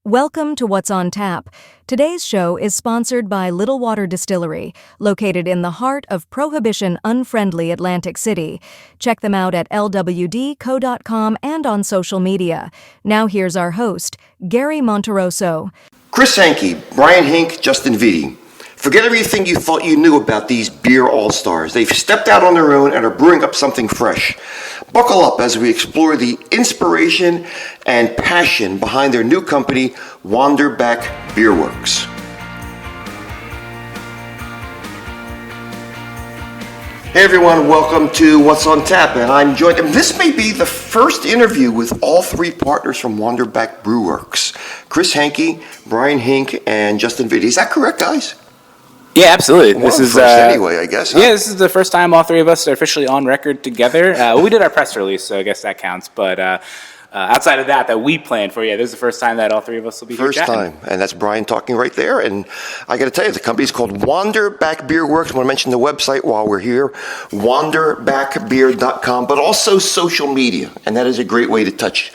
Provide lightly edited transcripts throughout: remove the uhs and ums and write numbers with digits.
Welcome to What's on Tap. Today's show is sponsored by Little Water Distillery, located in the heart of prohibition-unfriendly Atlantic City. Check them out at lwdco.com and on social media. Now here's our host, Gary Monterosso. Chris Henke, Brian Hink, Justin Vitti. Forget everything you thought you knew about these beer all-stars. They've stepped out on their own and are brewing up something fresh. Buckle up as we explore the inspiration and passion behind their new company, Wanderback Beerworks. Hey everyone, welcome to What's on Tap, and I'm joined, and this may be the first interview with all three partners from Wanderback Beerworks, Chris Henke, Brian Hink, and Justin Vitti. Is that correct, guys? Yeah, absolutely. Well, this is first anyway, I guess. Huh? Yeah, this is the first time all three of us are officially on record together. We did our press release, so I guess that counts. But outside of that we planned for, this is the first time that all three of us will be here chatting. First time, and that's Brian talking right there. And I got to tell you, the company's called Wanderback Beerworks. I want to mention the website while we're here, wanderbackbeer.com, but also social media, and that is a great way to touch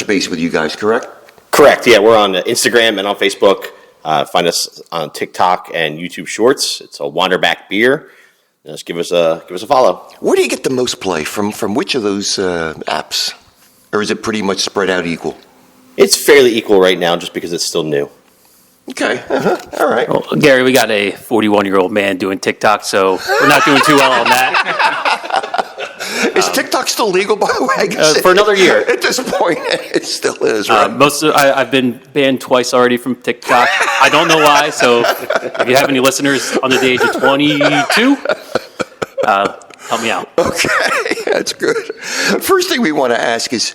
base with you guys. Correct? Correct. Yeah, we're on Instagram and on Facebook. Find us on TikTok and YouTube Shorts. It's a Wanderback Beer. Just give us a follow. Where do you get the most play from which of those apps, or is it pretty much spread out equal? It's fairly equal right now, just because it's still new. Okay. All right. Well, Gary, we got a 41-year-old man doing TikTok, so we're not doing too well on that. Is TikTok still legal, by the way? I guess for another year. At this point, it still is, right? I've been banned twice already from TikTok. I don't know why, so if you have any listeners under the age of 22, help me out. Okay, that's good. First thing we want to ask is,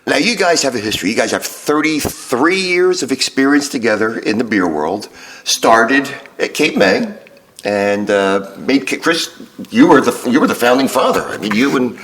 now you guys have a history. You guys have 33 years of experience together in the beer world. Started at Cape May. And Chris, you were the founding father. I mean, you and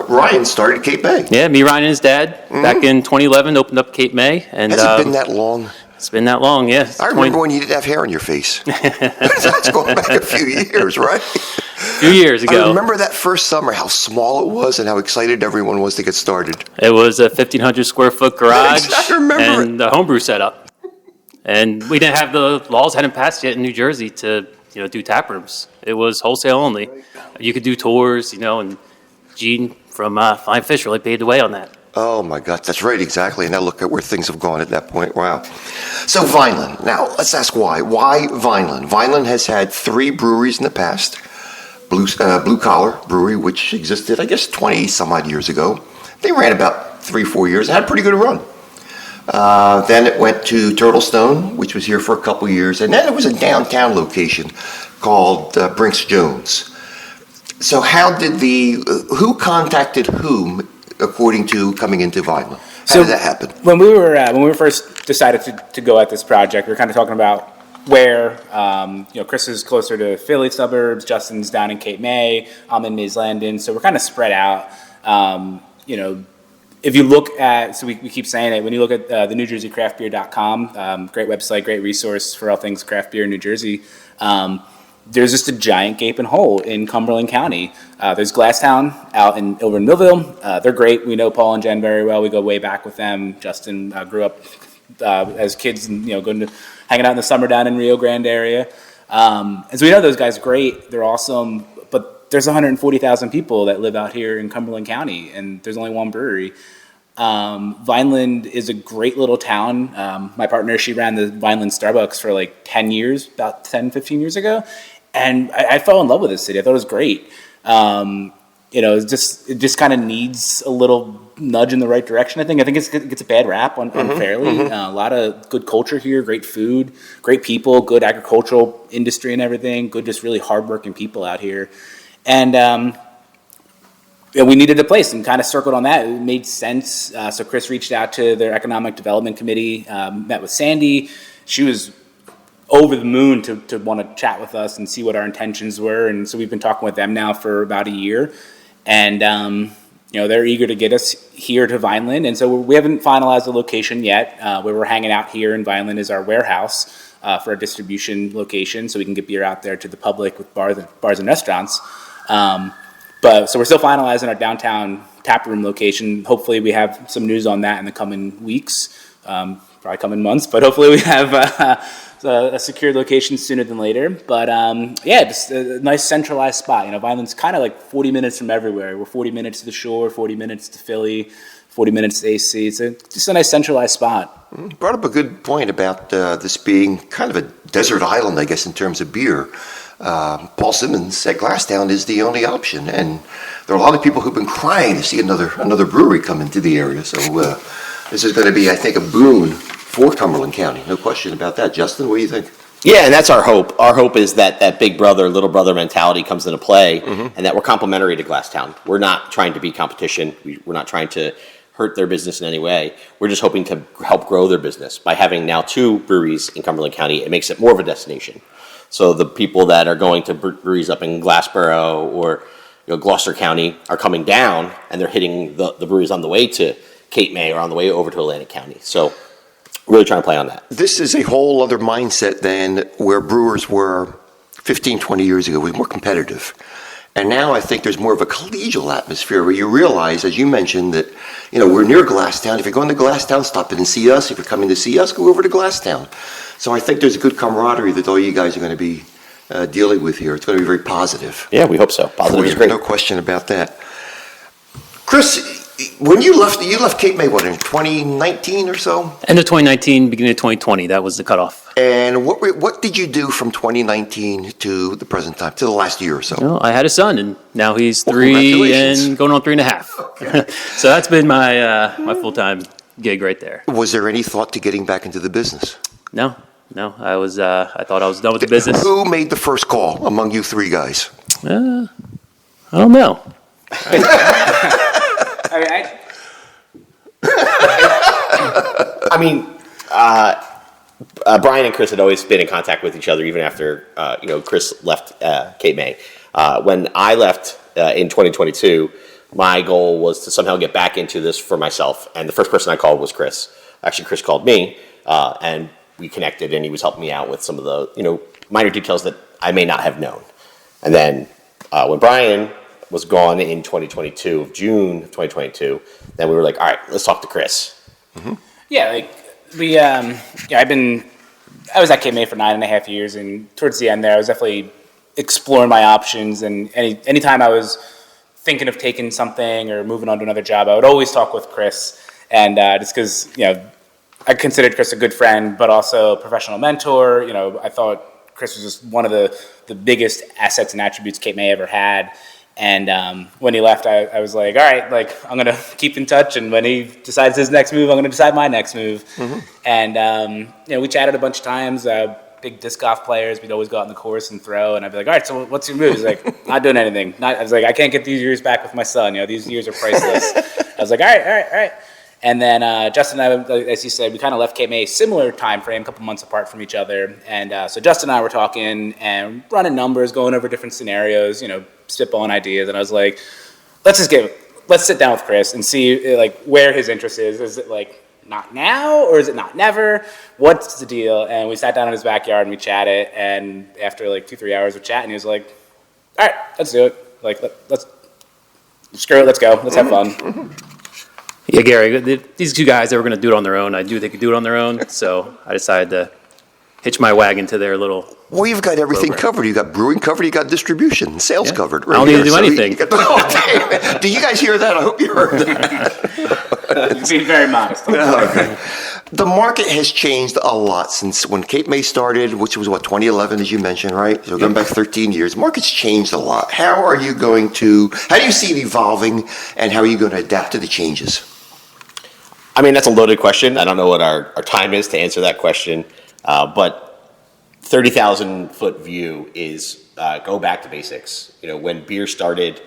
Ryan started Cape May. Yeah, me, Ryan, and his dad back in 2011 opened up Cape May. And has it been that long? It's been that long, yeah. I remember when you didn't have hair on your face. That's going back a few years, right? A few years ago. I remember that first summer, how small it was and how excited everyone was to get started. It was a 1,500 square foot garage and the homebrew setup. And we didn't have the laws hadn't passed yet in New Jersey to do tap rooms. It was wholesale only. You could do tours, and Gene from Fine Fish really paved the way on that. Oh my God, that's right, exactly. And now look at where things have gone at that point. Wow. So Vineland. Now let's ask why. Why Vineland? Vineland has had 3 breweries in the past. Blue Collar Brewery, which existed, I guess, 20 some odd years ago. They ran about 3-4 years. It had a pretty good run. Then it went to Turtle Stone, which was here for a couple years, and then it was a downtown location called Brinks Jones. So who contacted whom, according to coming into Vineland? How did that happen? When we were first decided to go at this project, we were kind of talking about where Chris is closer to Philly suburbs, Justin's down in Cape May, I'm in Mays Landing, so we're kind of spread out. If you look at, so we keep saying it, when you look at the NewJerseyCraftBeer.com, great website, great resource for all things craft beer in New Jersey, there's just a giant gaping hole in Cumberland County. There's Glasstown over in Millville. They're great. We know Paul and Jen very well. We go way back with them. Justin grew up as kids and hanging out in the summer down in Rio Grande area. And so we know those guys great. They're awesome. But there's 140,000 people that live out here in Cumberland County, and there's only one brewery. Vineland is a great little town. My partner, she ran the Vineland Starbucks for like 10 years, about 10, 15 years ago. And I fell in love with this city. I thought it was great. It just kind of needs a little nudge in the right direction. I think it gets a bad rap unfairly. A lot of good culture here, great food, great people, good agricultural industry and everything, good, just really hardworking people out here. And we needed a place and kind of circled on that. It made sense. So Chris reached out to their economic development committee, met with Sandy. She was over the moon to want to chat with us and see what our intentions were. And so we've been talking with them now for about a year. And, they're eager to get us here to Vineland. And so we haven't finalized the location yet. Where we're hanging out here in Vineland is our warehouse for a distribution location, so we can get beer out there to the public with bars and restaurants. So we're still finalizing our downtown taproom location. Hopefully we have some news on that in the coming weeks. probably come in months, but hopefully we have a secured location sooner than later. But just a nice centralized spot. Vineland's kind of like 40 minutes from everywhere. We're 40 minutes to the shore, 40 minutes to Philly, 40 minutes to AC. It's just a nice centralized spot. You brought up a good point about this being kind of a desert island, I guess, in terms of beer. Paul Simmons at Glasstown is the only option, and there are a lot of people who've been crying to see another brewery come into the area. So this is going to be, I think, a boon for Cumberland County. No question about that. Justin, what do you think? Yeah, and that's our hope. Our hope is that big brother, little brother mentality comes into play, and that we're complementary to Glasstown. We're not trying to be competition. We're not trying to hurt their business in any way. We're just hoping to help grow their business. By having now 2 breweries in Cumberland County, it makes it more of a destination. So the people that are going to breweries up in Glassboro or Gloucester County are coming down, and they're hitting the breweries on the way to Cape May or on the way over to Atlantic County. So really trying to play on that. This is a whole other mindset than where brewers were 15, 20 years ago. It was more competitive. And now I think there's more of a collegial atmosphere where you realize, as you mentioned, that we're near Glasstown. If you're going to Glasstown, stop in and see us. If you're coming to see us, go over to Glasstown. So I think there's a good camaraderie that all you guys are going to be dealing with here. It's going to be very positive. Yeah, we hope so. Positive is great. No question about that. Chris, when you left Cape May, what, in 2019 or so? End of 2019, beginning of 2020, that was the cutoff. And what did you do from 2019 to the present time, to the last year or so? Well, I had a son, and now he's 3 and going on 3.5. Okay. So that's been my my full-time gig right there. Was there any thought to getting back into the business? No. I thought I was done with the business. Who made the first call among you 3 guys? I don't know. Brian and Chris had always been in contact with each other, even after Chris left Cape May. When I left in 2022, my goal was to somehow get back into this for myself, and the first person I called was Chris. Actually, Chris called me, and we connected, and he was helping me out with some of the minor details that I may not have known. And then when Brian was gone in June of 2022, then we were like, all right, let's talk to Chris. Mm-hmm. Yeah, I was at Cape May for 9.5 years, and towards the end there, I was definitely exploring my options. And anytime I was thinking of taking something or moving on to another job, I would always talk with Chris. And just because I considered Chris a good friend, but also a professional mentor. I thought Chris was just one of the biggest assets and attributes Cape May ever had. And when he left, I was like, all right, I'm going to keep in touch. And when he decides his next move, I'm going to decide my next move. Mm-hmm. And, we chatted a bunch of times, big disc golf players. We'd always go out on the course and throw. And I'd be like, all right, so what's your move? He's like, not doing anything. I was like, I can't get these years back with my son. These years are priceless. I was like, all right. And then Justin and I, as you said, we kind of left Cape May similar time frame, a couple months apart from each other. And so Justin and I were talking and running numbers, going over different scenarios, spitballing ideas. And I was like, let's sit down with Chris and see where his interest is. Is it not now or is it not never? What's the deal? And we sat down in his backyard and we chatted. And after 2-3 hours of chatting, he was like, all right, let's do it. Let's screw it. Let's go. Let's have fun. Yeah, Gary, these 2 guys, they were going to do it on their own. I knew they could do it on their own, so I decided to hitch my wagon to their little Well, you've got everything covered. You got brewing covered, you got distribution, sales covered. Right, I don't need to do anything. Do you guys hear that? I hope you heard that. You're being very modest. Okay. The market has changed a lot since when Cape May started, which was 2011, as you mentioned, right? So going back 13 years, market's changed a lot. How do you see it evolving, and how are you going to adapt to the changes? That's a loaded question. I don't know what our time is to answer that question, but 30,000-foot view is go back to basics. When beer started,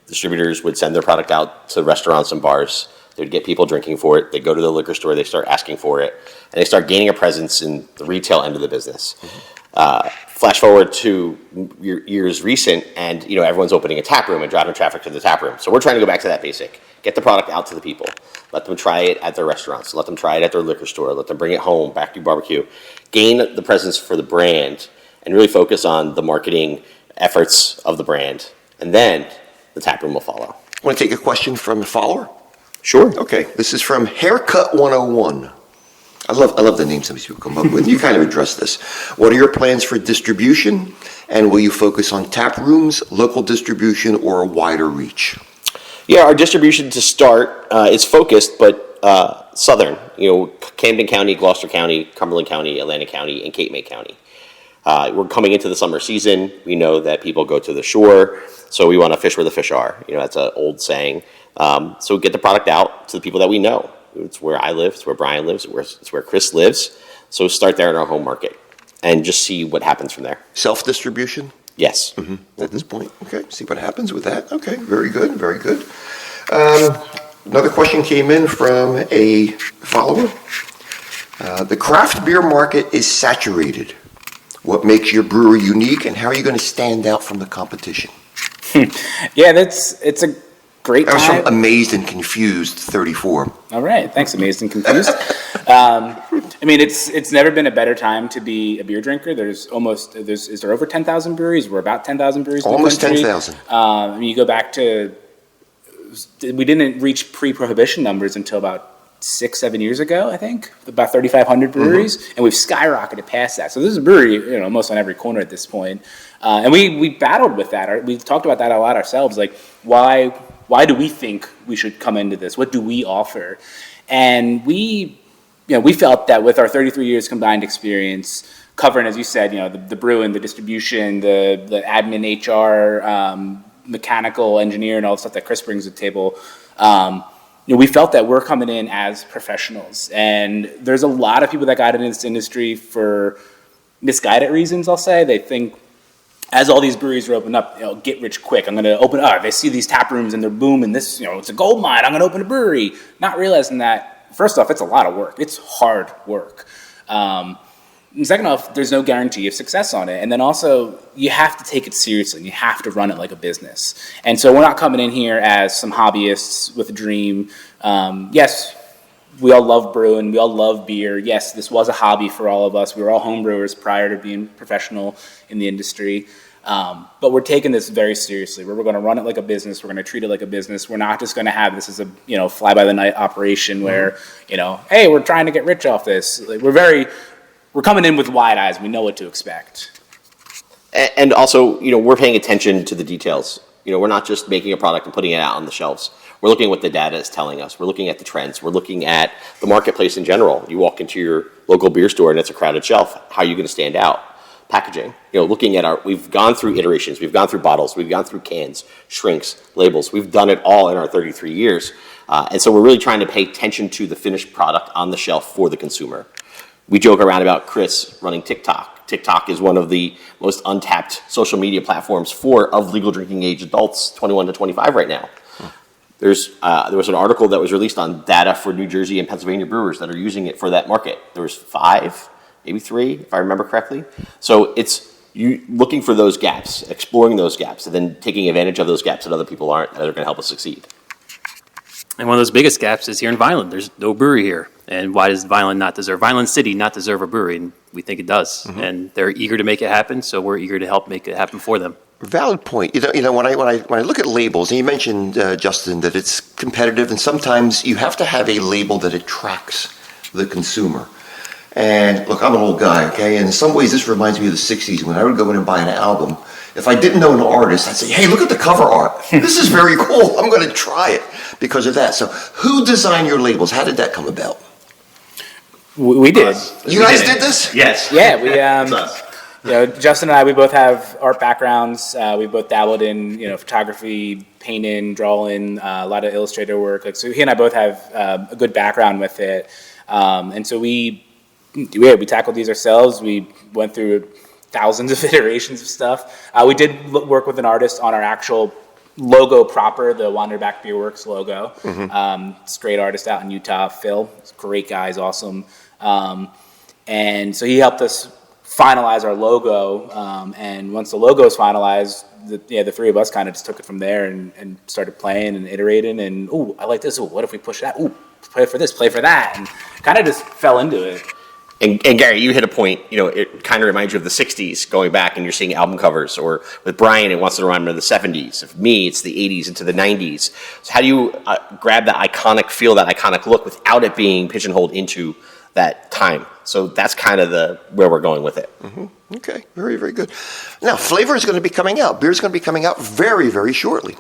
distributors would send their product out to restaurants and bars. They'd get people drinking for it. They go to the liquor store. They start asking for it, and they start gaining a presence in the retail end of the business. Mm-hmm. Flash forward to years recent, and everyone's opening a tap room and driving traffic to the tap room. So we're trying to go back to that basic. Get the product out to the people. Let them try it at their restaurants. Let them try it at their liquor store. Let them bring it home, back to barbecue. Gain the presence for the brand and really focus on the marketing efforts of the brand. And then the tap room will follow. Want to take a question from a follower? Sure. Okay. This is from Haircut 101. I love the names some of these people come up with. You kind of addressed this. What are your plans for distribution, and will you focus on tap rooms, local distribution, or a wider reach? Yeah, our distribution to start is focused, but southern. Camden County, Gloucester County, Cumberland County, Atlantic County, and Cape May County. We're coming into the summer season. We know that people go to the shore, so we want to fish where the fish are. That's an old saying. So get the product out to the people that we know. It's where I live. It's where Brian lives. It's where Chris lives. So start there in our home market and just see what happens from there. Self-distribution? Yes. At this point. Okay, see what happens with that. Okay, very good, very good. Another question came in from a follower. The craft beer market is saturated. What makes your brewery unique, and how are you going to stand out from the competition? Yeah, it's a great That was time. from Amazed and Confused 34. All right, thanks, Amazed and Confused. It's never been a better time to be a beer drinker. Is there over 10,000 breweries? We're about 10,000 breweries in the Almost country. 10,000. You go back to, we didn't reach pre-prohibition numbers until about 6-7 years ago, I think, about 3,500 breweries, and we've skyrocketed past that. So there's a brewery, almost on every corner at this point. And we battled with that. We've talked about that a lot ourselves. Like, why do we think we should come into this? What do we offer? And we felt that with our 33 years combined experience, covering, as you said, the brewing, the distribution, the admin, HR, mechanical engineer, and all the stuff that Chris brings to the table, we felt that we're coming in as professionals. And there's a lot of people that got into this industry for misguided reasons, I'll say. They think, as all these breweries are opening up, get rich quick. I'm going to open up. They see these tap rooms and they're booming. This, it's a gold mine. I'm going to open a brewery. Not realizing that, first off, it's a lot of work. It's hard work. And second off, there's no guarantee of success on it. And then also, you have to take it seriously. You have to run it like a business. And so we're not coming in here as some hobbyists with a dream. Yes, we all love brewing. We all love beer. Yes, this was a hobby for all of us. We were all home brewers prior to being professional in the industry. But we're taking this very seriously. We're going to run it like a business. We're going to treat it like a business. We're not just going to have this as a fly-by-the-night operation where, hey, we're trying to get rich off this. Like, we're coming in with wide eyes. We know what to expect. And also, we're paying attention to the details. We're not just making a product and putting it out on the shelves. We're looking at what the data is telling us. We're looking at the trends. We're looking at the marketplace in general. You walk into your local beer store and it's a crowded shelf. How are you going to stand out? Packaging. Looking at we've gone through iterations. We've gone through bottles. We've gone through cans, shrinks, labels. We've done it all in our 33 years. And so we're really trying to pay attention to the finished product on the shelf for the consumer. We joke around about Chris running TikTok. TikTok is one of the most untapped social media platforms of legal drinking age adults, 21 to 25 right now. There was an article that was released on data for New Jersey and Pennsylvania brewers that are using it for that market. There was 5, maybe 3, if I remember correctly. So it's you looking for those gaps, exploring those gaps, and then taking advantage of those gaps that other people aren't, that are going to help us succeed. And one of those biggest gaps is here in Vineland. There's no brewery here. And why does Vineland City not deserve a brewery? And we think it does. Mm-hmm. And they're eager to make it happen, so we're eager to help make it happen for them. Valid point. When I look at labels, and you mentioned, Justin, that it's competitive, and sometimes you have to have a label that attracts the consumer. And look, I'm an old guy, okay? And in some ways, this reminds me of the 60s when I would go in and buy an album. If I didn't know an artist, I'd say, hey, look at the cover art. This is very cool. I'm going to try it because of that. So who designed your labels? How did that come about? We did. You guys did this? Yes. Yeah, we Justin and I, we both have art backgrounds. We both dabbled in, photography, painting, drawing, a lot of illustrator work. So he and I both have a good background with it. And so we tackled these ourselves. We went through thousands of iterations of stuff. We did work with an artist on our actual logo proper, the Wanderback Beerworks logo. Mm-hmm. It's a great artist out in Utah, Phil. He's a great guy, he's awesome. And so he helped us finalize our logo. And once the logo was finalized, the three of us kind of just took it from there and started playing and iterating. And, I like this. What if we push that? Play for this, play for that. And kind of just fell into it. And Gary, you hit a point, it kind of reminds you of the 60s going back and you're seeing album covers, or with Brian, it wants to remind him of the 70s. Of me, it's the 80s into the 90s. So how do you grab that iconic feel, that iconic look without it being pigeonholed into that time. So that's kind of where we're going with it. Okay, very, very good. Now, flavor is going to be coming out. Beer is going to be coming out very, very shortly.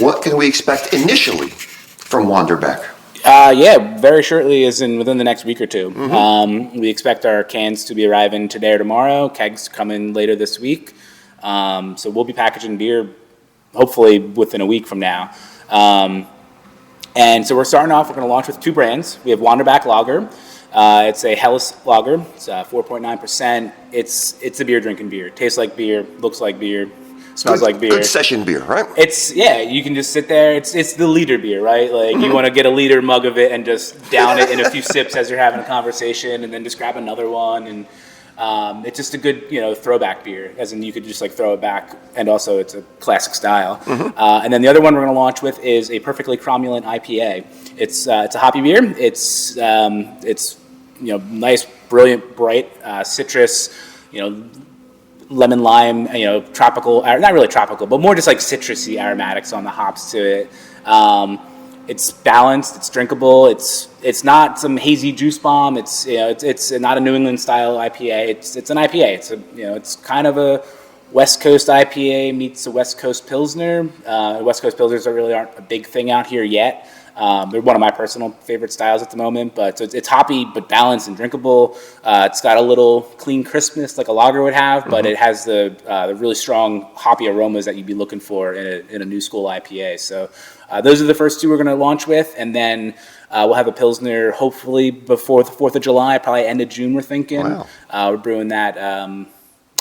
What can we expect initially from Wanderbeck? Yeah, very shortly, as in within the next week or two. We expect our cans to be arriving today or tomorrow. Kegs coming later this week. So we'll be packaging beer hopefully within a week from now. And so we're starting off, we're going to launch with 2 brands. We have Wanderback Lager. It's a Helles lager. It's 4.9%. It's a beer drinking beer. Tastes like beer, looks like beer, smells like beer. Good session beer, right? You can just sit there. It's the liter beer, right? Like you want to get a liter mug of it and just down it in a few sips as you're having a conversation, and then just grab another one. And it's just a good, throwback beer, as in you could just like throw it back, and also it's a classic style. And then the other one we're going to launch with is a perfectly cromulent IPA. It's a hoppy beer. It's nice, brilliant, bright citrus, lemon, lime, tropical, not really tropical, but more just like citrusy aromatics on the hops to it. It's balanced, it's drinkable, it's not some hazy juice bomb. It's not a New England style IPA. It's an IPA. It's kind of a West Coast IPA meets a West Coast Pilsner. West Coast Pilsners really aren't a big thing out here yet. They're one of my personal favorite styles at the moment, but it's hoppy but balanced and drinkable. It's got a little clean crispness like a lager would have, but it has the really strong hoppy aromas that you'd be looking for in a new school IPA. So those are the first 2 we're going to launch with, and then we'll have a Pilsner hopefully before the 4th of July, probably end of June we're thinking. Wow. We're brewing that.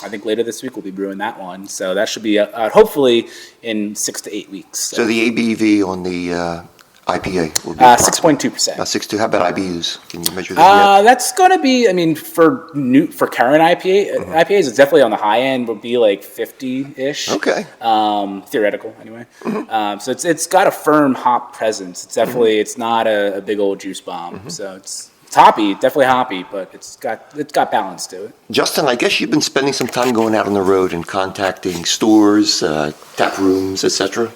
I think later this week we'll be brewing that one. So that should be hopefully in 6 to 8 weeks. So the ABV on the IPA will be 6.2%. 6.2. How about IBUs? Can you measure that yet? That's going to be, for current IPAs, it's definitely on the high end, would be like 50-ish. Okay. Theoretical, anyway. So it's got a firm hop presence. It's definitely, it's not a big old juice bomb. So it's hoppy, definitely hoppy, but it's got balance to it. Justin, I guess you've been spending some time going out on the road and contacting stores, tap rooms, etc.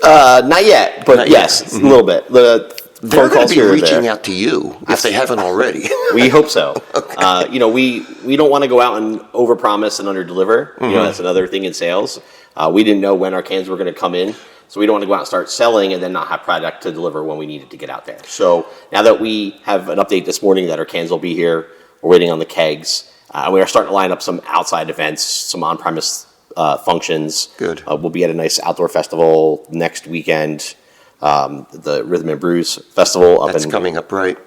Not yet, but yes, a little bit. They're going to be reaching out to you if they haven't already. We hope so. Okay. We don't want to go out and overpromise and underdeliver. That's another thing in sales. We didn't know when our cans were going to come in, so we don't want to go out and start selling and then not have product to deliver when we need it to get out there. So now that we have an update this morning that our cans will be here, we're waiting on the kegs. We are starting to line up some outside events, some on-premise functions. Good. We'll be at a nice outdoor festival next weekend, the Rhythm and Brews Festival That's coming up, right?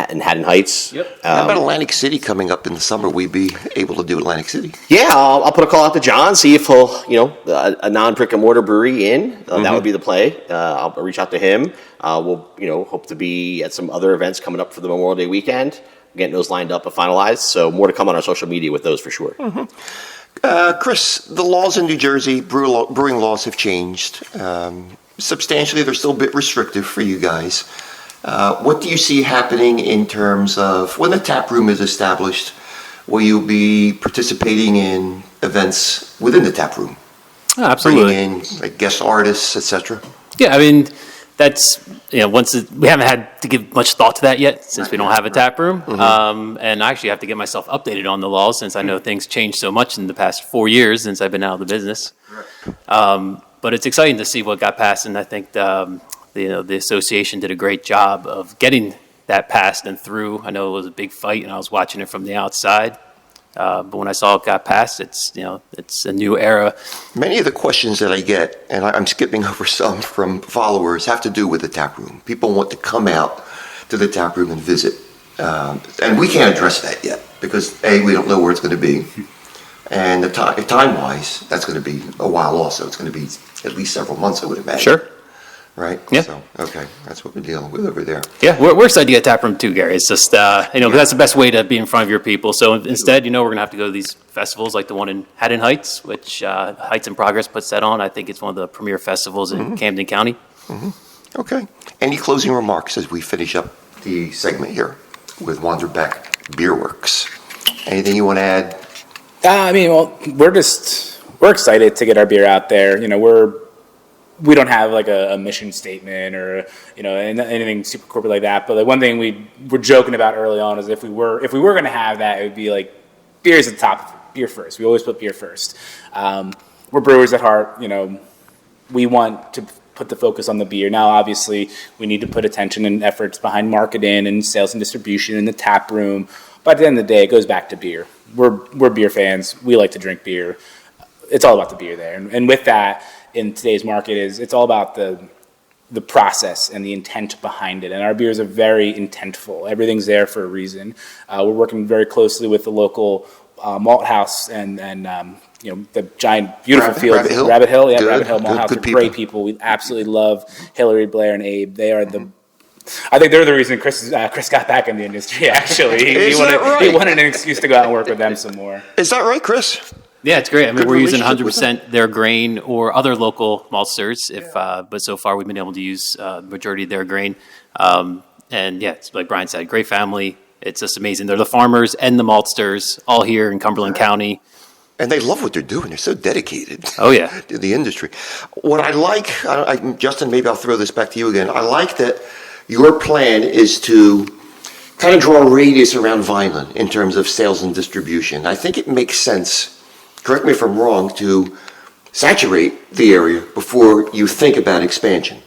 In Haddon Heights. Yep. How about Atlantic City coming up in the summer? We'd be able to do Atlantic City. Yeah, I'll put a call out to John, see if he'll, a non-brick and mortar brewery in. That would be the play. I'll reach out to him. We'll, hope to be at some other events coming up for the Memorial Day weekend. Getting those lined up and finalized. So more to come on our social media with those for sure. Chris, the laws in New Jersey, brewing laws have changed. Substantially, they're still a bit restrictive for you guys. What do you see happening in terms of when the tap room is established? Will you be participating in events within the tap room? Oh, absolutely. Bringing in like guest artists, etc.? Yeah, that's, we haven't had to give much thought to that yet since we don't have a tap room. And I actually have to get myself updated on the laws since I know things changed so much in the past 4 years since I've been out of the business. But it's exciting to see what got passed, and I think the association did a great job of getting that passed and through. I know it was a big fight, and I was watching it from the outside. But when I saw it got passed, it's a new era. Many of the questions that I get, and I'm skipping over some from followers, have to do with the tap room. People want to come out to the tap room and visit. And we can't address that yet because, A, we don't know where it's going to be. And time-wise, that's going to be a while also. It's going to be at least several months, I would imagine. Sure. Right? Yeah. So, okay, that's what we're dealing with over there. Yeah, we're excited to get a tap room too, Gary. It's just, that's the best way to be in front of your people. So instead, we're going to have to go to these festivals like the one in Haddon Heights, which Heights in Progress puts that on. I think it's one of the premier festivals in Camden County. Okay. Any closing remarks as we finish up the segment here with Wanderbeck Beerworks? Anything you want to add? We're excited to get our beer out there. we don't have like a mission statement or anything super corporate like that. But like one thing we were joking about early on is if we were going to have that, it would be like beer's at the top, beer first. We always put beer first. We're brewers at heart. We want to put the focus on the beer. Now, obviously, we need to put attention and efforts behind marketing and sales and distribution in the tap room. But at the end of the day, it goes back to beer. We're beer fans. We like to drink beer. It's all about the beer there. And with that, in today's market, it's all about the process and the intent behind it. And our beers are very intentful. Everything's there for a reason. We're working very closely with the local malt house and the giant, beautiful field. Rabbit Hill? Rabbit Hill, yeah, Good, Rabbit Hill Malt House. good They're great people. We absolutely love Hillary, Blair, and Abe. They are I think they're the reason Chris got back in the industry, actually. He wanted an excuse to go out and work with them some more. Is that right, Chris? Yeah, it's great. I mean, Good we're using relationship with 100% their grain or other local maltsters, but so far we've been able to use the majority of their grain. And yeah, it's like Brian said, great family. It's just amazing. They're the farmers and the maltsters all here in Cumberland County. And they love what they're doing. They're so dedicated Oh, yeah. to the industry. What I like, Justin, maybe I'll throw this back to you again. I like that your plan is to kind of draw a radius around Vineland in terms of sales and distribution. I think it makes sense, correct me if I'm wrong, to saturate the area before you think about expansion.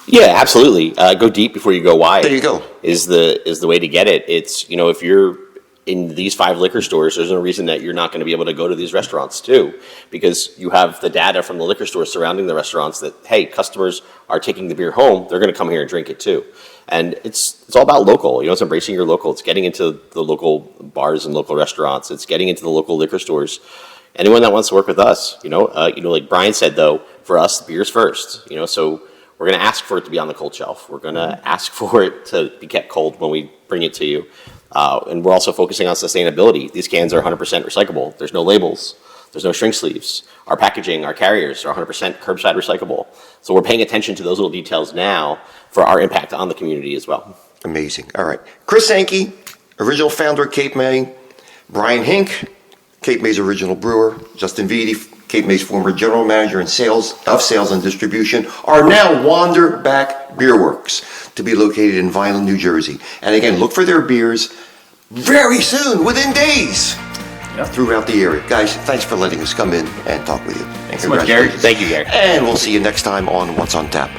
Yeah, absolutely. Go deep before you go wide. There you go. Is the way to get it. It's, if you're in these 5 liquor stores, there's no reason that you're not going to be able to go to these restaurants too, because you have the data from the liquor stores surrounding the restaurants that, hey, customers are taking the beer home, they're going to come here and drink it too. And it's all about local. It's embracing your local. It's getting into the local bars and local restaurants. It's getting into the local liquor stores. Anyone that wants to work with us, like Brian said, though, for us, beer's first. So we're going to ask for it to be on the cold shelf. We're going to ask for it to be kept cold when we bring it to you. And we're also focusing on sustainability. These cans are 100% recyclable. There's no labels. There's no shrink sleeves. Our packaging, our carriers are 100% curbside recyclable. So we're paying attention to those little details now for our impact on the community as well. Amazing. All right. Chris Henke, original founder of Cape May. Brian Hink, Cape May's original brewer. Justin Vitti, Cape May's former general manager in sales and distribution, are now Wanderback Beerworks, to be located in Vineland, New Jersey. And again, look for their beers very soon, within days, throughout the area. Guys, thanks for letting us come in and talk with you. Thanks so much, Gary. Thank you, Gary. And we'll see you next time on What's on Tap.